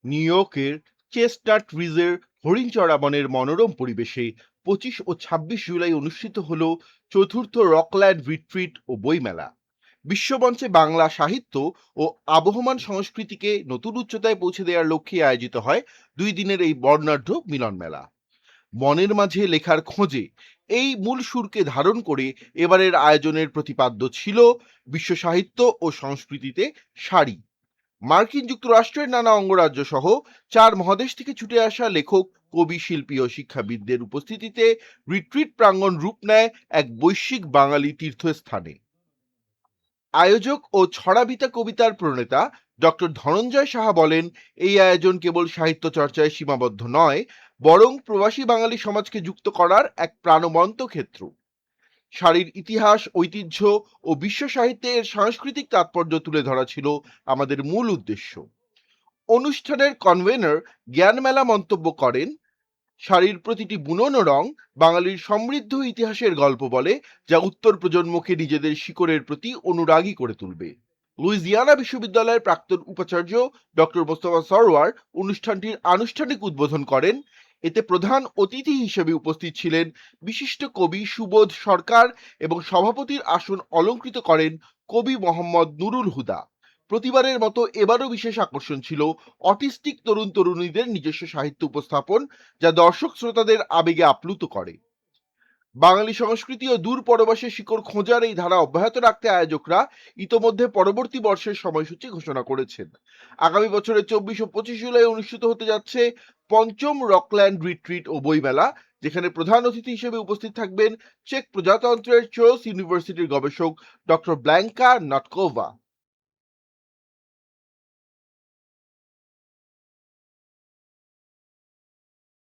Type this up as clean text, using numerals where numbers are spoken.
New ইয়র্কের chestnut রিজের Harinchara বনের মনোরম পরিবেশে 25 ও 26 জুলাই অনুষ্ঠিত হল চতুর্থ রকল্যান্ড রিট্রিট ও বইমেলা। বিশ্বমঞ্চে বাংলা সাহিত্য ও আবহমান সংস্কৃতিকে নতুন উচ্চতায় পৌঁছে দেওয়ার লক্ষ্যে আয়োজিত হয় 2 দিনের এই বর্ণাঢ্য মিলন মেলা। মনের মাঝে লেখার খোঁজে এই মূল সুরকে ধারণ করে এবারের আয়োজনের প্রতিপাদ্য ছিল বিশ্ব সাহিত্য ও সংস্কৃতিতে সারি। মার্কিন যুক্তরাষ্ট্রের নানা অঙ্গরাজ্য সহ 4 মহাদেশ থেকে ছুটে আসা লেখক, কবি, শিল্পী ও শিক্ষাবিদদের উপস্থিতিতে রিট্রিট প্রাঙ্গণ রূপ নেয় এক বৈশ্বিক বাঙালি তীর্থস্থানে। আয়োজক ও ছড়াবিতা কবিতার প্রণেতা ডক্টর ধনঞ্জয় সাহা বলেন, এই আয়োজন কেবল সাহিত্য চর্চায় সীমাবদ্ধ নয়, বরং প্রবাসী বাঙালি সমাজকে যুক্ত করার এক প্রাণবন্ত ক্ষেত্র। শাড়ির ইতিহাস, ঐতিহ্য ও বিশ্ব সাহিত্যে এর সাংস্কৃতিক তাৎপর্য তুলে ধরা ছিল আমাদের মূল উদ্দেশ্য। অনুষ্ঠানের কনভেনর জ্ঞানমেলা মন্তব্য করেন, শাড়ির প্রতিটি বুনন ও রং বাঙালির সমৃদ্ধ ইতিহাসের গল্প বলে, যা উত্তর প্রজন্মকে নিজেদের শিকড়ের প্রতি অনুরাগী করে তুলবে। লুইজিয়ানা বিশ্ববিদ্যালয়ের প্রাক্তন উপাচার্য ডক্টর মোস্তফা সরওয়ার অনুষ্ঠানটির আনুষ্ঠানিক উদ্বোধন করেন। এতে প্রধান অতিথি হিসেবে উপস্থিত ছিলেন বিশিষ্ট কবি সুবোধ সরকার এবং সভাপতির আসন অলঙ্কৃত করেন কবি মোহাম্মদ নুরুল হুদা। প্রতিবারের মতো এবারও বিশেষ আকর্ষণ ছিল অটিস্টিক তরুণ তরুণীদের নিজস্ব সাহিত্য উপস্থাপন, যা দর্শক শ্রোতাদের আবেগে আপ্লুত করে। বাঙালি সংস্কৃতি ও দূর পরবাসের শিকড় খোঁজার এই ধারা অব্যাহত রাখতে আয়োজকরা ইতোমধ্যে পরবর্তী বর্ষের সময়সূচি ঘোষণা করেছেন। আগামী বছরের 24 ও 25 জুলাই অনুষ্ঠিত হতে যাচ্ছে পঞ্চম রকল্যান্ড রিট্রিট ও বইমেলা, যেখানে প্রধান অতিথি হিসেবে উপস্থিত থাকবেন চেক প্রজাতন্ত্রের চোস ইউনিভার্সিটির গবেষক ডক্টর ব্ল্যাঙ্কা নটকোভা।